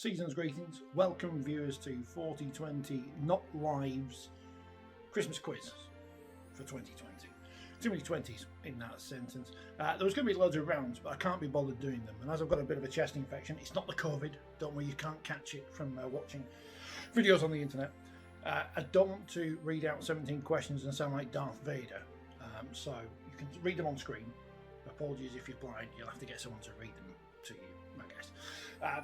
Season's greetings. Welcome viewers to Forty20 Not Live's Christmas quiz for 2020. Too many 20s in that sentence. There was going to be loads of rounds, but I can't be bothered doing them. And as I've got a bit of a chest infection, it's not the COVID. Don't worry, you can't catch it from watching videos on the internet. I don't want to read out 17 questions and sound like Darth Vader. So you can read them on screen. Apologies if you're blind, you'll have to get someone to read them to you, I guess.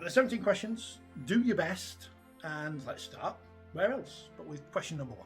There's 17 questions. Do your best, and let's start. Where else but with question number 1.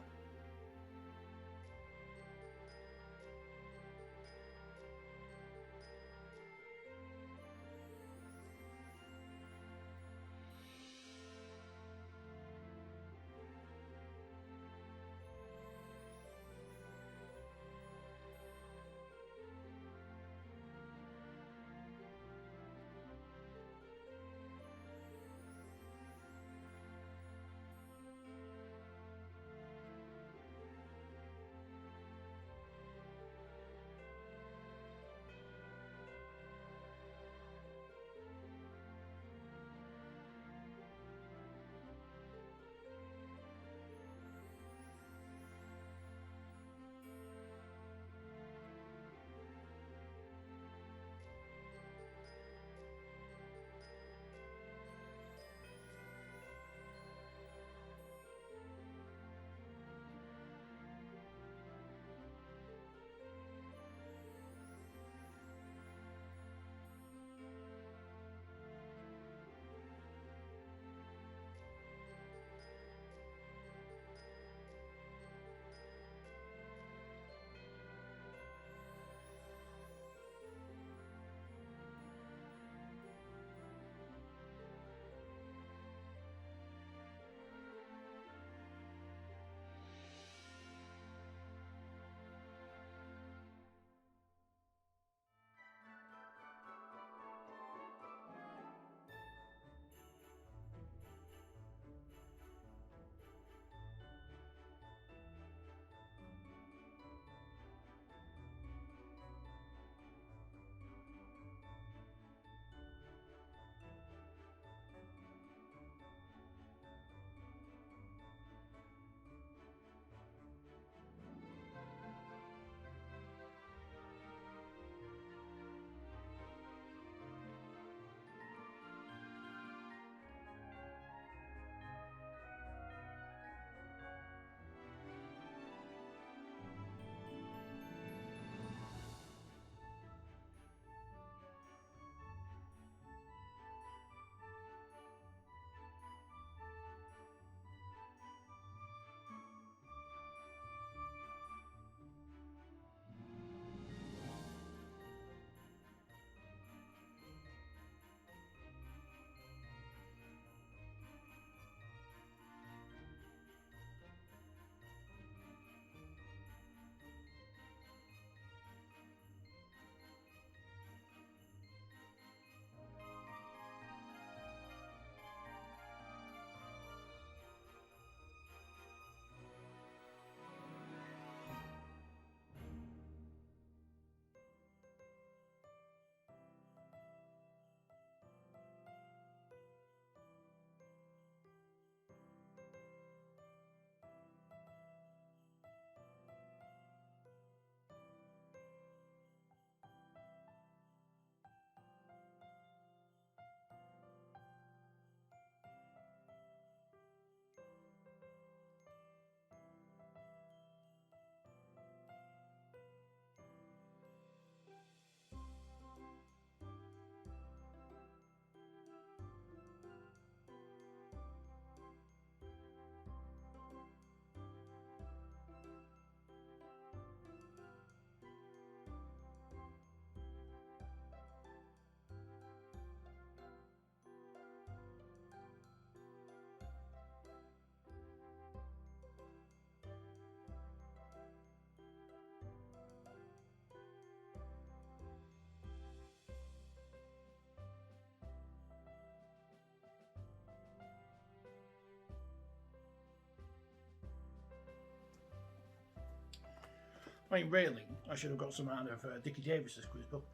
I mean, really, I should have got some out of Dickie Davis's quiz book,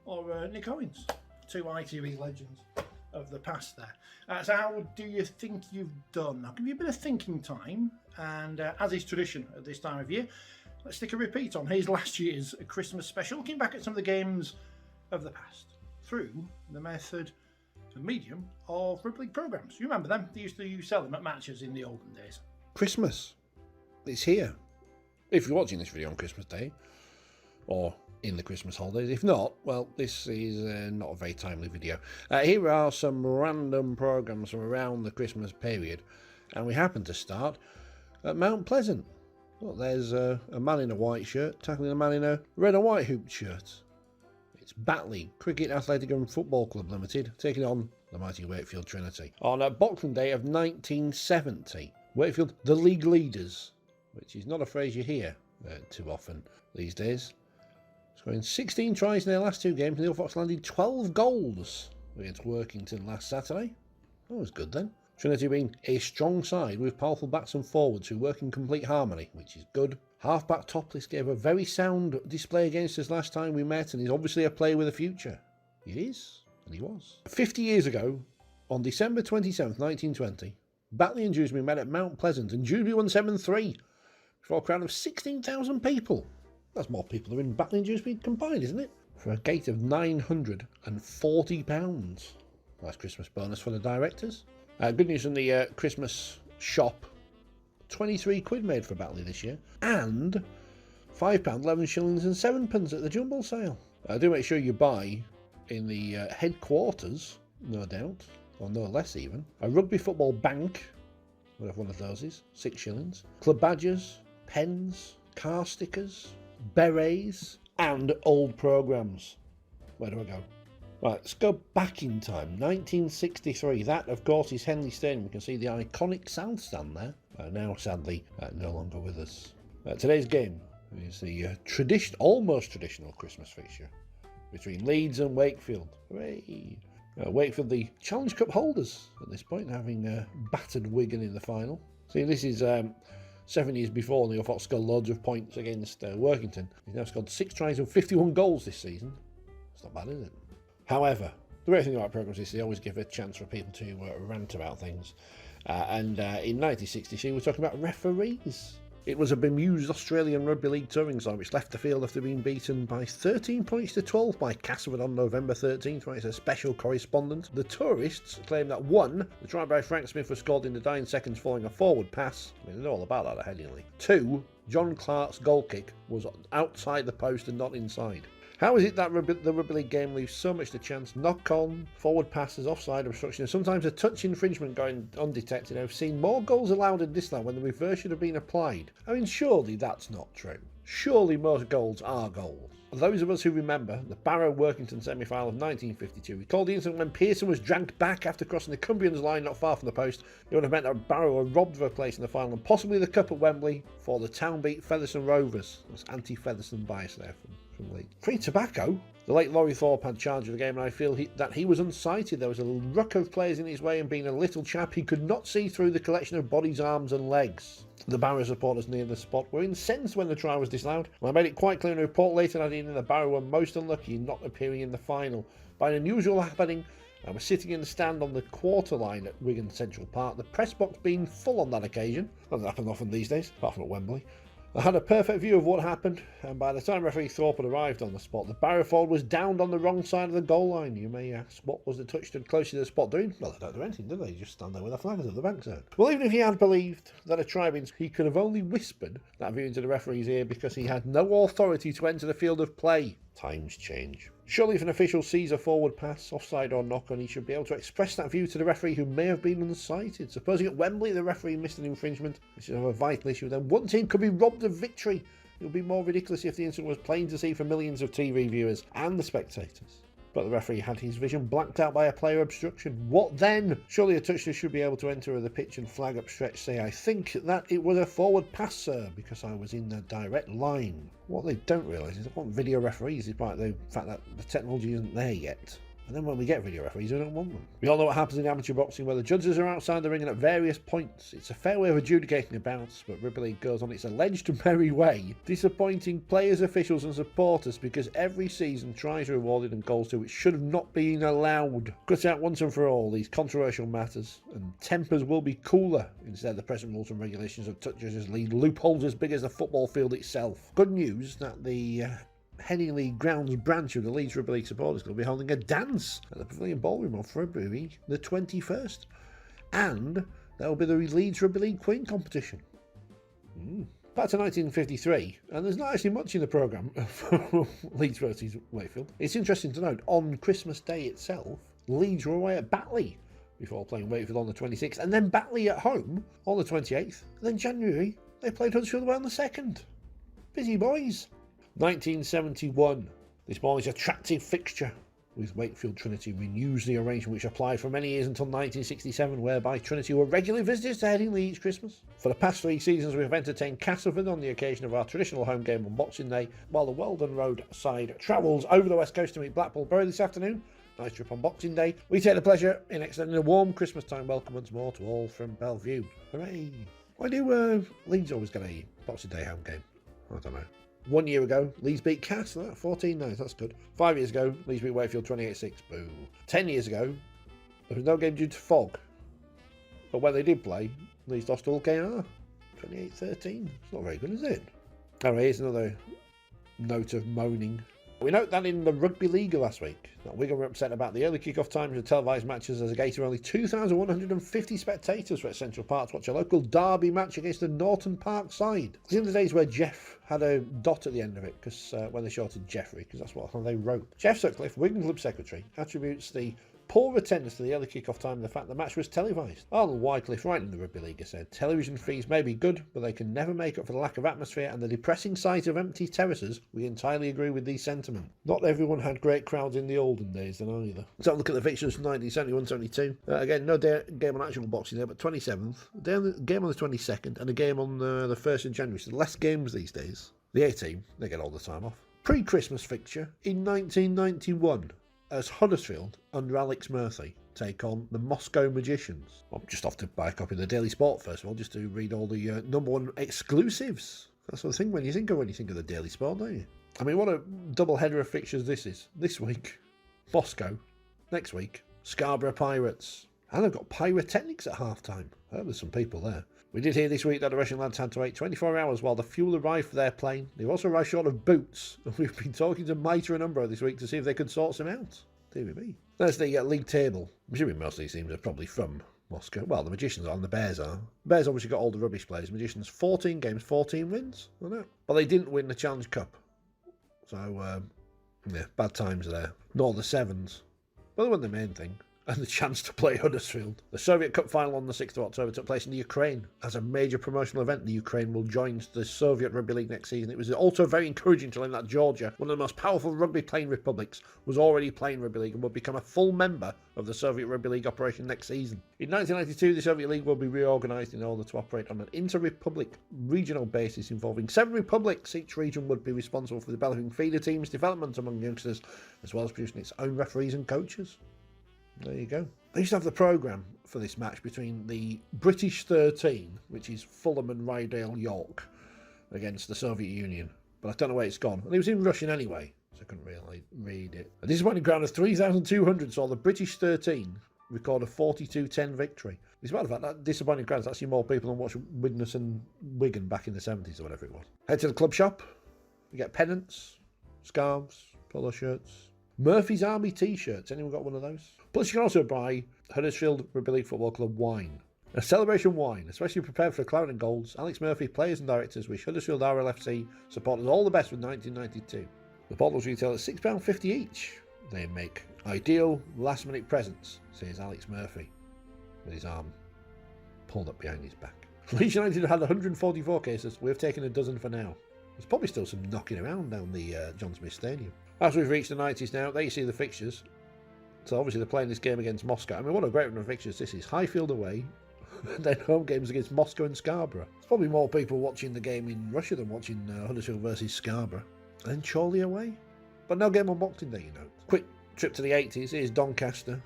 or Nick Owens, 2 ITV legends. of the past there. So how do you think you've done? I'll give you a bit of thinking time, and as is tradition at this time of year, let's stick a repeat on. Here's last year's Christmas special, looking back at some of the games of the past through the method and medium of Rugby League programmes. You remember them? They used to sell them at matches in the olden days. Christmas. It's here. If you're watching this video on Christmas Day, or in the Christmas holidays. If not, well, this is not a very timely video. Here are some random programmes from around the Christmas period, and we happen to start at Mount Pleasant. Look, there's a man in a white shirt tackling a man in a red and white hooped shirt. It's Batley Cricket Athletic and Football Club Limited taking on the mighty Wakefield Trinity. On Boxing Day of 1970, Wakefield, the league leaders, which is not a phrase you hear too often these days, scoring 16 tries in their last two games. Neil Fox landed 12 goals against Workington last Saturday. That was good then. Trinity being a strong side with powerful backs and forwards who work in complete harmony, which is good. Halfback Topless gave a very sound display against us last time we met, and he's obviously a player with a future. He is, and he was. 50 years ago, on December 27th, 1920, Batley and Dewsbury met at Mount Pleasant, and Dewsbury won 7-3 before a crowd of 16,000 people. That's more people than in Batley and Dewsbury combined, isn't it? For a gate of £940. Nice Christmas bonus for the directors. Good news from the Christmas shop. 23 quid made for Batley this year. And £5, 11 shillings and 7 pence at the jumble sale. Do make sure you buy in the headquarters, no doubt, or no less even. A rugby football bank, whatever one of those is, 6 shillings. Club badges, pens, car stickers, berets, and old programmes. Where do I go? Right, let's go back in time. 1963. That, of course, is Henley Stadium. You can see the iconic South Stand there. Now, sadly, no longer with us. Today's game is the almost traditional Christmas fixture between Leeds and Wakefield. Hooray! Wakefield, the Challenge Cup holders at this point, having battered Wigan in the final. See, this is 7 years before Neil Fox scored loads of points against Workington. He's now scored 6 tries and 51 goals this season. It's not bad, is it? However, the great thing about programmes is they always give a chance for people to rant about things. And in 1963, we're talking about referees. It was a bemused Australian Rugby League touring side which left the field after being beaten by 13 points to 12 by Castleford on November 13th, when it's a special correspondent. The tourists claim that 1, the try by Frank Smith was scored in the dying seconds following a forward pass. I mean, they know all about that at Headingley. 2, John Clark's goal kick was outside the post and not inside. How is it that the Rugby League game leaves so much to chance? Knock-on, forward passes, offside obstruction, and sometimes a touch infringement going undetected. I've seen more goals allowed in this land when the reverse should have been applied. I mean, surely that's not true. Surely most goals are goals. Those of us who remember the Barrow-Workington semi-final of 1952 recall the incident when Pearson was dragged back after crossing the Cumbrians line not far from the post. It would have meant that Barrow were robbed of a place in the final and possibly the cup at Wembley for the town beat Featherstone Rovers. That's anti-Featherstone bias there from Leeds. Free tobacco. The late Laurie Thorpe had charge of the game, and I feel that he was unsighted. There was a ruck of players in his way, and being a little chap, he could not see through the collection of bodies, arms and legs. The Barrow supporters near the spot were incensed when the try was disallowed, and I made it quite clear in a report later that the Barrow were most unlucky in not appearing in the final. By an unusual happening, I was sitting in the stand on the quarter line at Wigan Central Park, the press box being full on that occasion. That doesn't happen often these days, apart from at Wembley. I had a perfect view of what happened, and by the time referee Thorpe had arrived on the spot, the Barrow forward was downed on the wrong side of the goal line. You may ask, what was the touch stood close to the spot doing? Well, they don't do anything, do they? They just stand there with a flag as if the bank's out. Well, even if he had believed that a try means, he could have only whispered that view into the referee's ear because he had no authority to enter the field of play. Times change. Surely if an official sees a forward pass, offside or knock-on, he should be able to express that view to the referee who may have been unsighted. Supposing at Wembley the referee missed an infringement, which is a vital issue, then one team could be robbed of victory. It would be more ridiculous if the incident was plain to see for millions of TV viewers and the spectators. But the referee had his vision blacked out by a player obstruction. What then? Surely a toucher should be able to enter the pitch and flag up stretch, say, I think that it was a forward pass, sir, because I was in the direct line. What they don't realise is they want video referees, despite the fact that the technology isn't there yet. And then when we get video referees, we don't want them. We all know what happens in amateur boxing where the judges are outside the ring and at various points. It's a fair way of adjudicating a bout, but Rugby League goes on its alleged merry way, disappointing players, officials and supporters because every season tries rewarded and goals to which should have not been allowed. Cut out once and for all these controversial matters and tempers will be cooler. Instead, the present rules and regulations of touch judges lead loopholes as big as the football field itself. Good news that the Headingley Grounds branch of the Leeds Rugby League Supporters Club will be holding a dance at the Pavilion Ballroom on February the 21st. And there will be the Leeds Rugby League Queen competition. Back to 1953, and there's not actually much in the programme for Leeds versus Wakefield. It's interesting to note, on Christmas Day itself, Leeds were away at Batley before playing Wakefield on the 26th, and then Batley at home on the 28th, and then January they played Huddersfield away on the 2nd. Busy boys. 1971. This morning's attractive fixture with Wakefield Trinity renews the arrangement which applied for many years until 1967, whereby Trinity were regular visitors to Headingley each Christmas. For the past 3 seasons we have entertained Castleford on the occasion of our traditional home game on Boxing Day, while the Weldon Road side travels over the west coast to meet Blackpool Bury this afternoon. Nice trip on Boxing Day. We take the pleasure in extending a warm Christmas time welcome once more to all from Bellevue. Hooray! Why do Leeds always get a Boxing Day home game? I don't know. 1 year ago, Leeds beat Castle, 14-9, that's good. 5 years ago, Leeds beat Wakefield 28-6, boo. 10 years ago, there was no game due to fog. But when they did play, Leeds lost to Hull KR, 28-13. It's not very good, is it? Alright, here's another note of moaning. We note that in the Rugby League last week, that Wigan were upset about the early kick-off times of televised matches as a gate of only 2,150 spectators were at Central Park to watch a local derby match against the Norton Park side. It's in the days where Jeff had a dot at the end of it, because when they shorted Jeffrey, because that's what they wrote. Jeff Sutcliffe, Wigan Club Secretary, attributes the poor attendance to the early kick-off time and the fact the match was televised. Arnold Wycliffe, writing in the Rugby League, said, television fees may be good, but they can never make up for the lack of atmosphere and the depressing sight of empty terraces. We entirely agree with these sentiments. Not everyone had great crowds in the olden days then either. Let's have a look at the fixtures from 1971-72. Again, no game on actual Boxing Day, but 27th. Game on the 22nd and a game on the 1st of January. So less games these days. The A team, they get all the time off. Pre-Christmas fixture in 1991. As Huddersfield, under Alex Murphy, take on the Moscow Magicians. I'm just off to buy a copy of the Daily Sport first of all, just to read all the number one exclusives. That's the thing when you think of the Daily Sport, don't you? I mean, what a double header of fixtures this is. This week, Moscow. Next week, Scarborough Pirates. And they've got pyrotechnics at half-time. I hope there's some people there. We did hear this week that the Russian lads had to wait 24 hours while the fuel arrived for their plane. They've also arrived short of boots. And we've been talking to Mitre and Umbro this week to see if they could sort some out. Dear me. There's the league table. I'm assuming most of these teams are probably from Moscow. Well, the Magicians are and the Bears are. The Bears obviously got all the rubbish players. Magicians, 14 games, 14 wins. I know. But they didn't win the Challenge Cup. So, yeah, bad times there. Nor the Sevens. But they weren't the main thing. And the chance to play Huddersfield. The Soviet Cup final on the 6th of October took place in the Ukraine. As a major promotional event, the Ukraine will join the Soviet Rugby League next season. It was also very encouraging to learn that Georgia, one of the most powerful rugby playing republics, was already playing Rugby League and would become a full member of the Soviet Rugby League operation next season. In 1992, the Soviet League will be reorganised in order to operate on an inter-republic regional basis involving 7 republics. Each region would be responsible for developing feeder teams, development among youngsters, as well as producing its own referees and coaches. There you go. They used to have the programme for this match between the British 13, which is Fulham and Rydale York, against the Soviet Union. But I don't know where it's gone. And it was in Russian anyway, so I couldn't really read it. A disappointing ground of 3,200 saw the British 13 record a 42-10 victory. Despite the fact that disappointing ground is actually more people than watched Widnes and Wigan back in the 70s or whatever it was. Head to the club shop. You get pennants, scarves, polo shirts, Murphy's Army t-shirts. Anyone got one of those? Plus, you can also buy Huddersfield Rugby League Football Club wine. A celebration wine, especially prepared for Claret and Golds. Alex Murphy, players and directors, wish Huddersfield RLFC supporters all the best with 1992. The bottles retail at £6.50 each. They make ideal last-minute presents, says Alex Murphy, with his arm pulled up behind his back. Leeds United had 144 cases. We've taken a dozen for now. There's probably still some knocking around down the John Smith Stadium. As we've reached the 90s now, there you see the fixtures. So obviously they're playing this game against Moscow. I mean, what a great run of fixtures this is. Highfield away, and then home games against Moscow and Scarborough. There's probably more people watching the game in Russia than watching Huddersfield versus Scarborough. And then Chorley away. But no game on Boxing Day, you know. Quick Trip to the 80s. Here's Doncaster,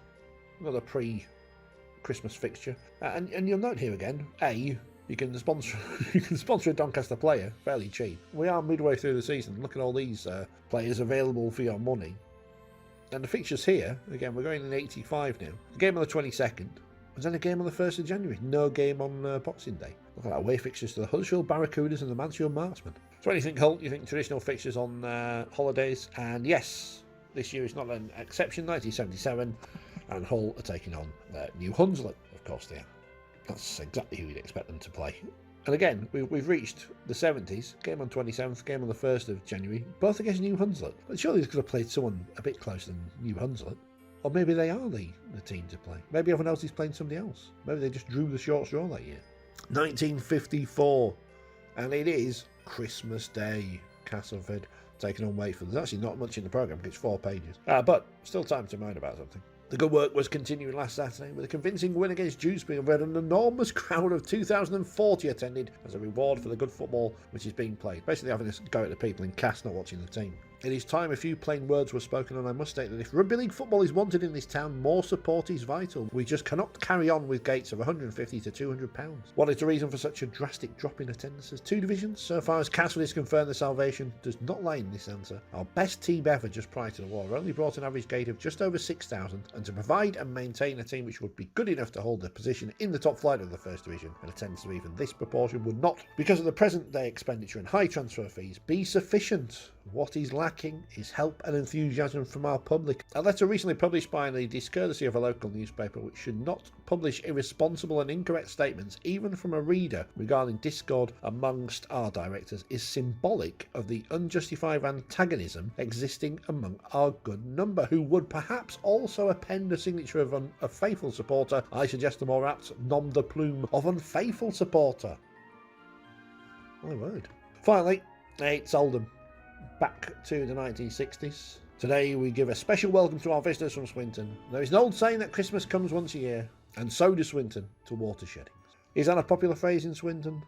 another pre-Christmas fixture. And you'll note here again, you can sponsor a Doncaster player fairly cheap. We are midway through the season. Look at all these players available for your money. And the fixtures here, again, we're going in 85 now. The game on the 22nd. And then a game on the 1st of January. No game on Boxing Day. Look at that, away fixtures to the Huddersfield Barracudas and the Mansfield Marksmen. So anything, Hull, you think traditional fixtures on holidays? And yes, this year is not an exception, 1977. And Hull are taking on New Hunslet, of course they are. That's exactly who you'd expect them to play. And again, we've reached the 70s. Game on 27th, game on the 1st of January, both against New Hunslet. But surely they could have played someone a bit closer than New Hunslet. Or maybe they are the team to play. Maybe everyone else is playing somebody else. Maybe they just drew the short straw that year. 1954. And it is Christmas Day. Castleford taking on Wakefield. There's actually not much in the programme because it's 4 pages. But still time to moan about something. The good work was continuing last Saturday with a convincing win against Dewsbury, where an enormous crowd of 2,040 attended as a reward for the good football which is being played. Basically having a go at the people in Cass not watching the team. It is time a few plain words were spoken, and I must state that if Rugby League football is wanted in this town, more support is vital. We just cannot carry on with gates of £150 to £200. What is the reason for such a drastic drop in attendances? 2 divisions? So far as Castle is confirmed, the salvation does not lie in this answer. Our best team ever just prior to the war only brought an average gate of just over 6,000, and to provide and maintain a team which would be good enough to hold a position in the top flight of the First Division, an attendance of even this proportion would not, because of the present day expenditure and high transfer fees, be sufficient. What is lacking is help and enthusiasm from our public. A letter recently published by the discourtesy of a local newspaper which should not publish irresponsible and incorrect statements, even from a reader, regarding discord amongst our directors is symbolic of the unjustified antagonism existing among our good number, who would perhaps also append a signature of a faithful supporter. I suggest the more apt nom de plume of unfaithful supporter. My word. Finally, it's Oldham. Back to the 1960s. Today we give a special welcome to our visitors from Swinton. There is an old saying that Christmas comes once a year, and so does Swinton to watersheddings. Is that a popular phrase in Swinton?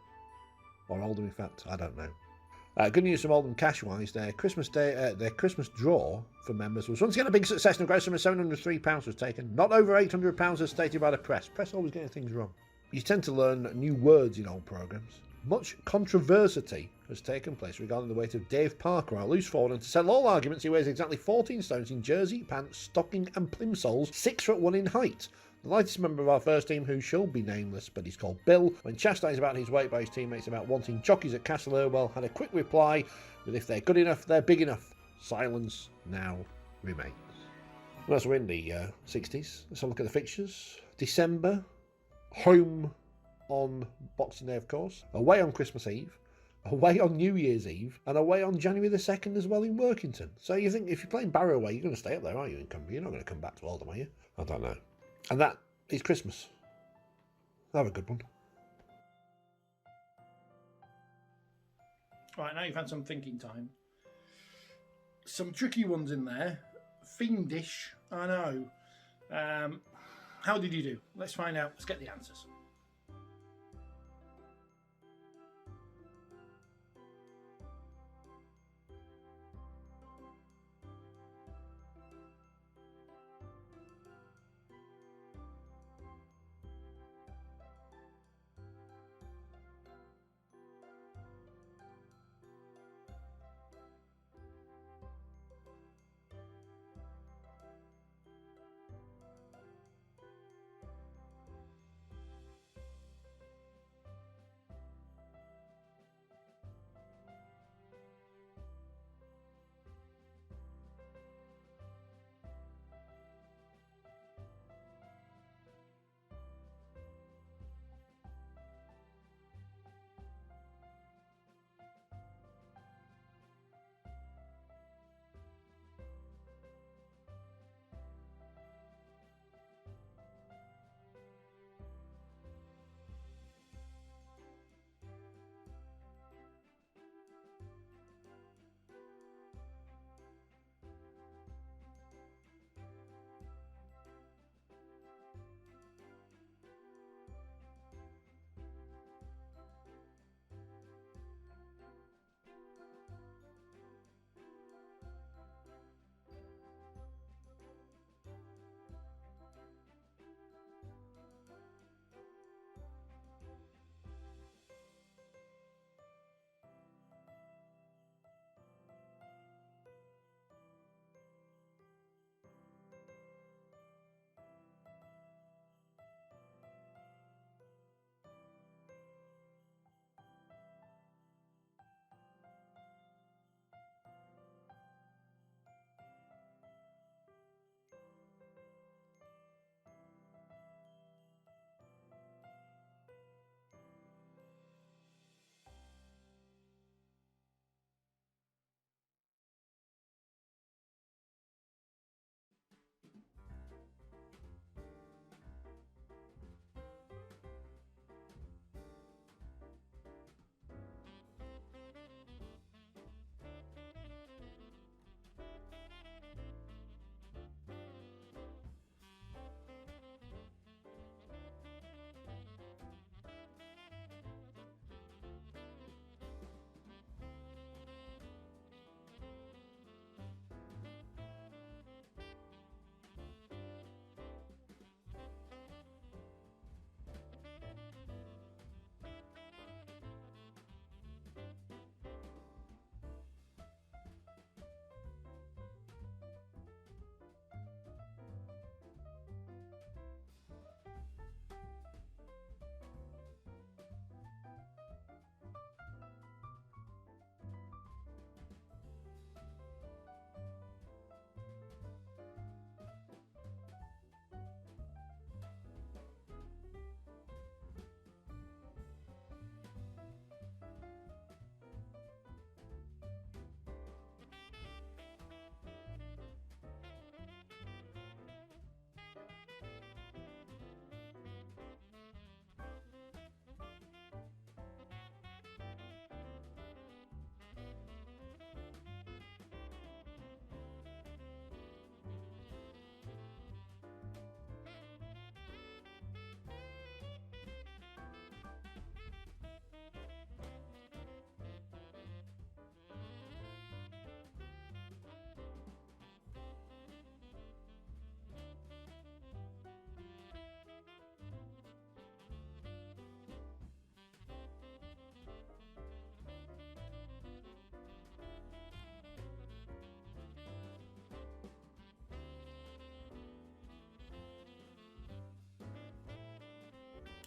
Or Oldham, in fact? I don't know. Good news from Oldham cash-wise. Their Christmas draw for members was once again a big success, and a gross sum of £703 was taken. Not over £800 as stated by the press. Press always getting things wrong. You tend to learn new words in old programmes. Much controversy has taken place regarding the weight of Dave Parker, our loose forward, and to settle all arguments, he weighs exactly 14 stones in jersey, pants, stocking and plimsolls, 6'1" in height. The lightest member of our first team, who shall be nameless, but he's called Bill, when chastised about his weight by his teammates about wanting jockeys at Castle Irwell, had a quick reply with, if they're good enough, they're big enough. Silence now remains. Well, as we're in the 60s, let's have a look at the fixtures. December, home on Boxing Day, of course, away on Christmas Eve, away on New Year's Eve, and away on January the 2nd as well in Workington. So you think if you're playing Barrow away, you're going to stay up there, aren't you, in Cumbria? You're not going to come back to Oldham, are you? I don't know. And that is Christmas. Have a good one. Right, now you've had some thinking time. Some tricky ones in there. Fiendish, I know. How did you do? Let's find out. Let's get the answers.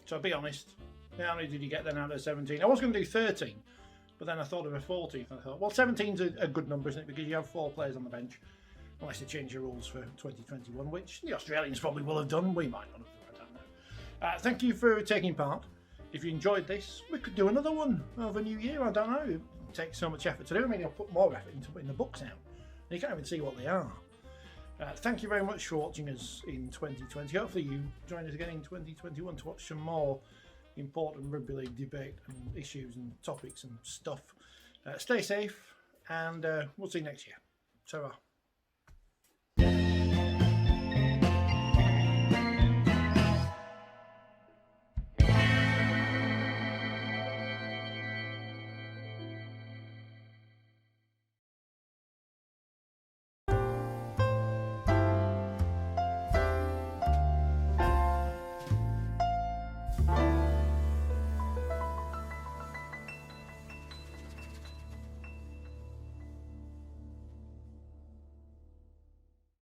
So be honest, how many did you get then out of 17? I was going to do 13, but then I thought of a 14th. I thought, well, 17's a good number, isn't it? Because you have 4 players on the bench, unless they change the rules for 2021, which the Australians probably will have done. We might not have done, I don't know. Thank you for taking part. If you enjoyed this, we could do another one over New Year. I don't know. It takes so much effort to do. I mean, I'll put more effort into putting the books out. You can't even see what they are. Thank you very much for watching us in 2020. Hopefully you join us again in 2021 to watch some more important Rugby League debate and issues and topics and stuff. Stay safe, and we'll see you next year. Ta-ra.